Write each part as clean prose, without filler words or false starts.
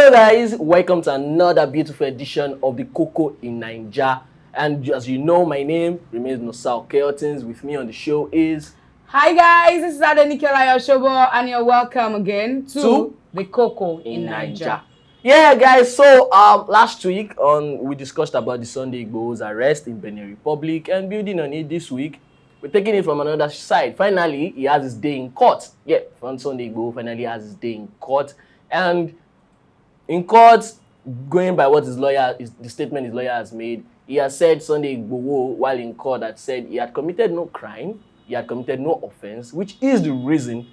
Hello guys, welcome to another beautiful edition of the KOKO in Naija. And as you know, my name remains Nosal Keltins. With me on the show is... Hi guys, this is Adeyemo and you're welcome again to the KOKO in Naija. Yeah guys, so last week we discussed about the Sunday Igboho's arrest in Benin Republic, and building on it this week, we're taking it from another side. Finally, he has his day in court. Yeah, from Sunday Igboho finally has his day in court. And in court, going by what the statement his lawyer has made, he has said Sunday Igboho, while in court, had said he had committed no crime, he had committed no offense, which is the reason.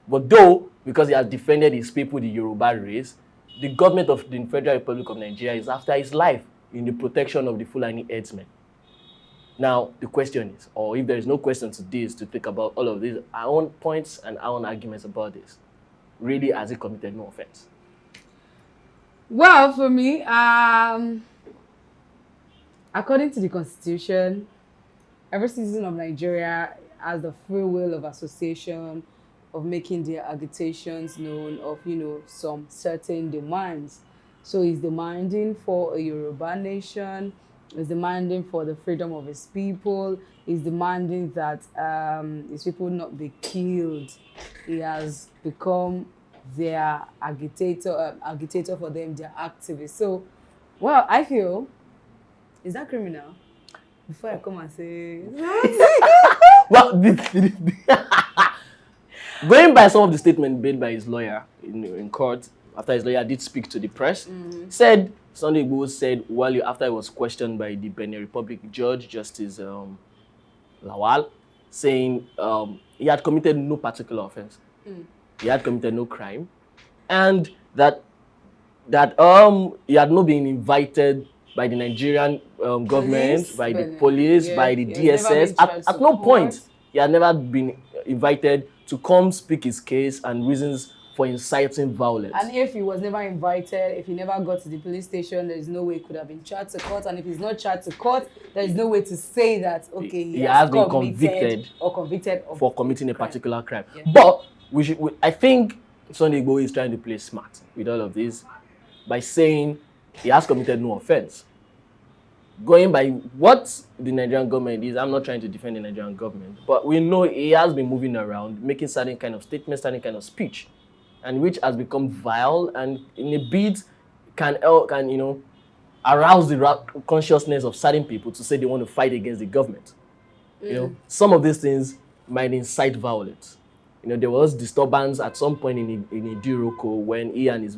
But though, because he has defended his people, the Yoruba race, the government of the Federal Republic of Nigeria is after his life in the protection of the Fulani herdsmen. Now, the question is, or if there is no question to this, to think about all of these, our own points and our own arguments about this. Really, has he committed no offense? Well, for me, according to the Constitution, every citizen of Nigeria has the free will of association, of making their agitations known, of, some certain demands. So he's demanding for a Yoruba nation, he's demanding for the freedom of his people, he's demanding that his people not be killed. He has become their agitator for them, their activist. So, well, I feel, is that criminal? Before I come and say... Well, going by some of the statements made by his lawyer in court, after his lawyer did speak to the press, said, Sunday Igboho said, after he was questioned by the Benin Republic judge, Justice Lawal, saying he had committed no particular offense. He had committed no crime, and that he had not been invited by the Nigerian government, by the police, by the DSS. At no point he had never been invited to come speak his case and reasons for inciting violence. And if he was never invited, if he never got to the police station, there is no way he could have been charged to court. And if he's not charged to court, there is no way to say that, okay, he has been convicted for committing a particular crime. Yeah. But I think Sunday Igboho is trying to play smart with all of this by saying he has committed no offense. Going by what the Nigerian government is, I'm not trying to defend the Nigerian government, but we know he has been moving around, making certain kind of statements, certain kind of speech, and which has become vile and in a bit can arouse the consciousness of certain people to say they want to fight against the government. Some of these things might incite violence. There was disturbance at some point in Idiroko when he and his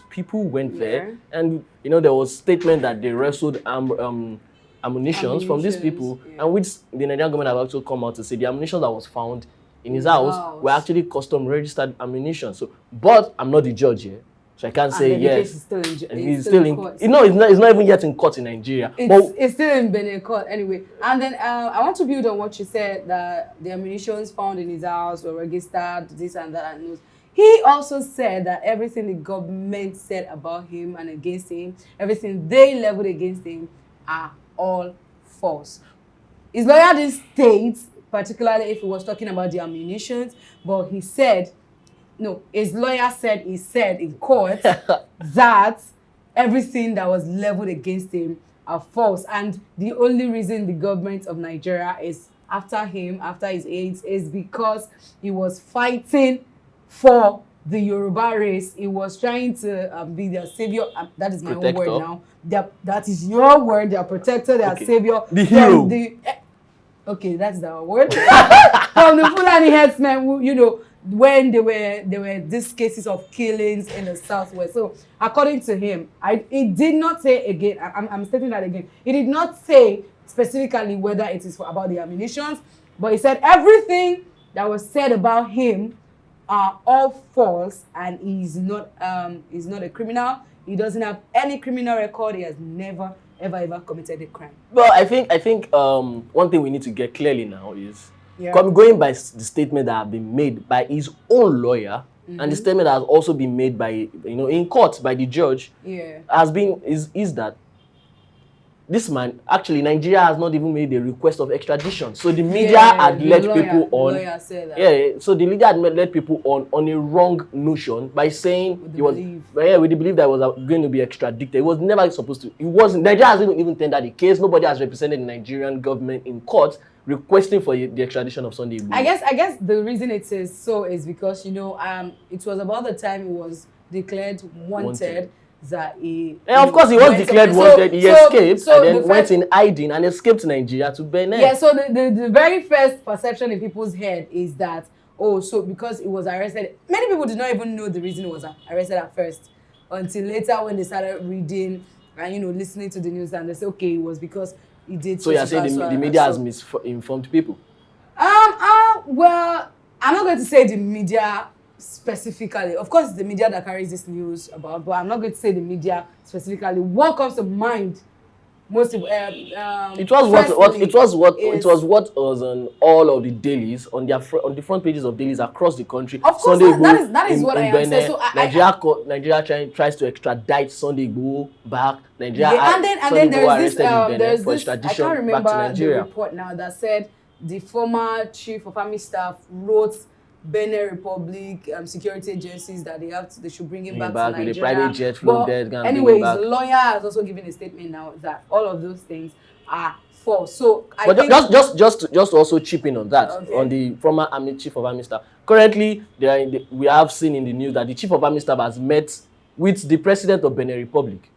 people went there, and there was statement that they wrestled ammunitions from these people, and which the Nigerian government have also come out to say the ammunition that was found in his house were actually custom registered ammunition. So, but I'm not the judge here, so I can't say yes. He's still in court. It's not even yet in court in Nigeria. It's still in Benin court anyway. And then I want to build on what you said, that the ammunitions found in his house were registered, this and that, and those. He also said that everything the government said about him and against him, everything they leveled against him, are all false. His lawyer didn't state, particularly if he was talking about the ammunitions, but he said, no, his lawyer said in court that everything that was leveled against him are false. And the only reason the government of Nigeria is after him, after his age, is because he was fighting for the Yoruba race. He was trying to be their savior. That is my own word now. That is your word, their protector, their savior. The hero. Okay, that's the word. From the Fulani herdsmen, when there were these cases of killings in the southwest. So according to him, it did not say again, I'm stating that again, he did not say specifically whether it is about the ammunitions, but he said everything that was said about him are all false, and he's not a criminal. He doesn't have any criminal record. He has never ever committed a crime. Well, I think one thing we need to get clearly now is, going by the statement that have been made by his own lawyer, and the statement that has also been made by in court by the judge, has been is that this man, actually, Nigeria has not even made a request of extradition. So the media had led people on. Yeah, so the media had led people on a wrong notion by saying with the belief that it was going to be extradited. It was never supposed to. It wasn't. Nigeria hasn't even tendered the case. Nobody has represented the Nigerian government in court requesting for the extradition of Sunday Igboho. I guess the reason it is so is because it was about the time it was declared wanted. That of course, he was declared wanted. He escaped and then went in hiding and escaped to Nigeria to Benin. Yeah, so the very first perception in people's head is that, so because he was arrested, many people did not even know the reason he was arrested at first until later when they started reading and listening to the news, and they say, okay, it was because he did. So you're saying the media has misinformed people? Well, I'm not going to say the media specifically. Of course, it's the media that carries this news about, but I'm not going to say the media specifically. What comes to mind most of it was what was on all of the dailies on the front pages of dailies across the country. Of course, that is what I am saying. So Nigeria tries to extradite Sunday Igboho back. Nigeria and then there's this I can't remember the report now that said the former chief of army staff wrote Benin Republic security agencies that they should bring him back to Nigeria. With a private jet flown anyway, his lawyer has also given a statement now that all of those things are false. So just to also chip in on that, on the former chief of army staff. Currently, we have seen in the news that the chief of army staff has met with the president of Benin Republic.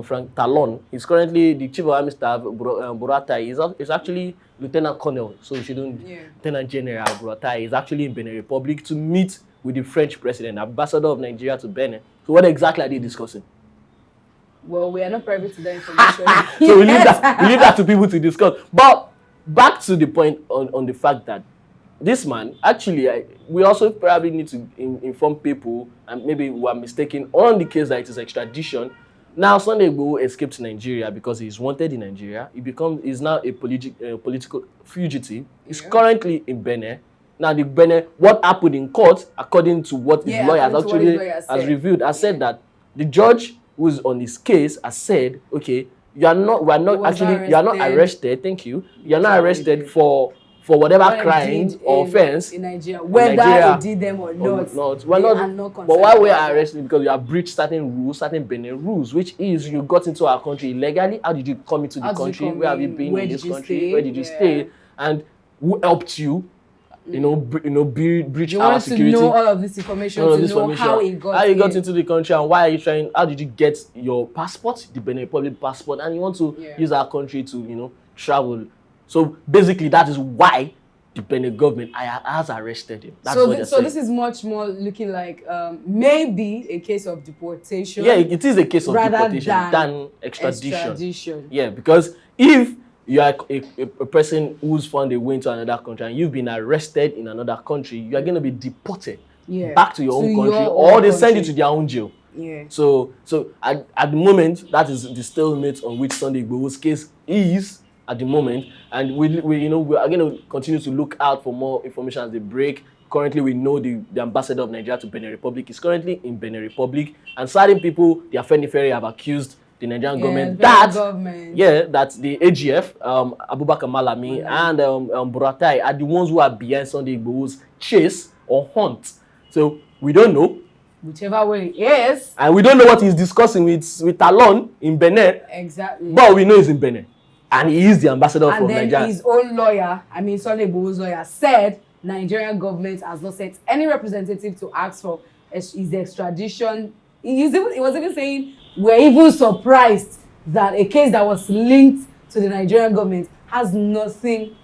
Frank Talon is currently the chief of army staff. Buratai is actually Lieutenant Colonel, so you shouldn't. Lieutenant General Buratai is actually in Benin Republic to meet with the French president, ambassador of Nigeria to Benin. So what exactly are they discussing? Well, we are not privy to that information. So we leave that to people to discuss. But back to the point on the fact that this man, actually, we also probably need to inform people, and maybe we are mistaken on the case that it is extradition. Now, Sunday Igboho escaped to Nigeria because he's wanted in Nigeria. He's now a political fugitive. He's currently in Benin. Now, what happened in court, according to what his lawyer has revealed, has said that the judge who's on his case has said, okay, you are not arrested. Thank you. You are not arrested for whatever crime or offense in Nigeria, whether he did them or not. We're not. But why we are arrested? Because you have breached certain Benin rules, which is you got into our country illegally. How did you come into the country? Where have you been in this country? Where did you stay? And who helped you? Breach our security. You want to know all of this information to know how you got into the country and why are you trying? How did you get your passport, the Benin Republic passport, and you want to use our country to travel? So basically, that is why the Benin government has arrested him. So this is much more looking like maybe a case of deportation. Yeah, it is a case of deportation than extradition. Yeah, because if you are a person who's found a way into another country and you've been arrested in another country, you are going to be deported back to your own country, or they send you to their own jail. Yeah. So at the moment, that is the stalemate on which Sunday Igboho's case is at the moment, and we are going to continue to look out for more information as they break. Currently, we know the ambassador of Nigeria to Benin Republic is currently in Benin Republic, and certain people, the Afenifere, have accused the Nigerian government that the AGF, Abubakar Malami, and Buratai are the ones who are behind Sunday Igboho's chase or hunt. So we don't know. Whichever way it is. And we don't know what he's discussing with Talon in Benin. Exactly. But we know he's in Benin. And he is the ambassador from Nigeria. And then his own lawyer, Sunday Igboho's lawyer, said Nigerian government has not sent any representative to ask for his extradition. He was even saying, we're even surprised that a case that was linked to the Nigerian government has nothing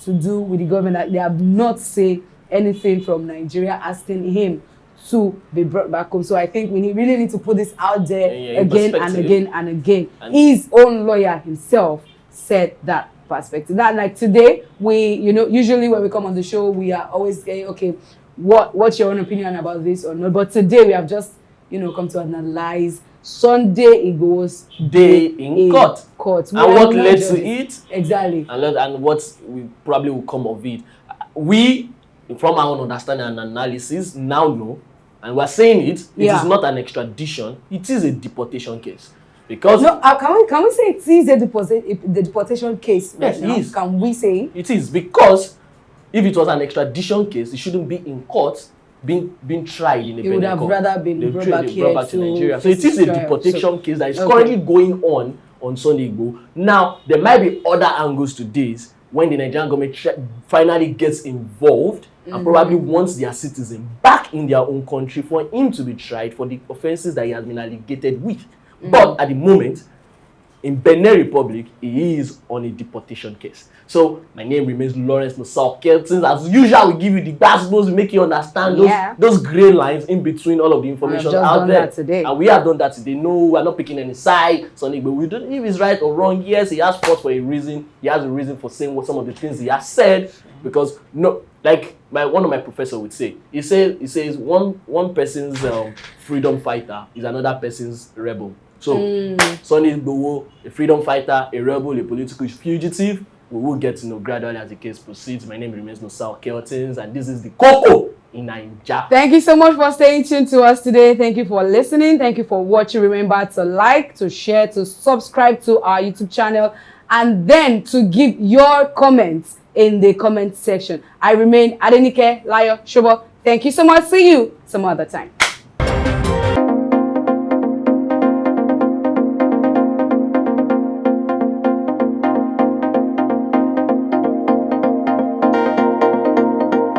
to do with the government. That they have not said anything from Nigeria asking him to be brought back home. So I think we really need to put this out there again and again and again. His own lawyer himself said that perspective. That like today, we, usually when we come on the show, we are always saying, okay, what's your own opinion about this or not? But today we have just, come to analyze Sunday Igboho's day in court. And what led to it. Exactly. And what we probably will come of it. We, from our own understanding and analysis, now know, and we're saying it is not an extradition, it is a deportation case. Because no, can we say it is the deportation case? Yes, right now? it is. Can we say it is, because if it was an extradition case, it shouldn't be in court being tried in a He would Benin have court. rather been They brought brought back here back to to Nigeria. So face it is his a trial. deportation case that is okay. currently going on Sunday Igboho. Now, there might be other angles to this when the Nigerian government finally gets involved and probably wants their citizen back in their own country for him to be tried for the offenses that he has been alleged with. But at the moment, in Benin Republic, he is on a deportation case. So my name remains Lawrence Nosal Keltins. As usual, we give you the basketballs, make you understand those gray lines in between all of the information out there. And we have done that today. No, we're not picking any side, Sunday, but we don't, if he's right or wrong. Yes, he has fought for a reason. He has a reason for saying what some of the things he has said. Because like one of my professors would say, he says one person's freedom fighter is another person's rebel. So Sunday Igboho, a freedom fighter, a rebel, a political fugitive. We will get to know gradually as the case proceeds. My name remains Nosal Keltins, and this is the KOKO in Naija. Thank you so much for staying tuned to us today. Thank you for listening. Thank you for watching. Remember to like, to share, to subscribe to our YouTube channel, and then to give your comments in the comment section. I remain Adenike Layo Shobo. Thank you so much. See you some other time.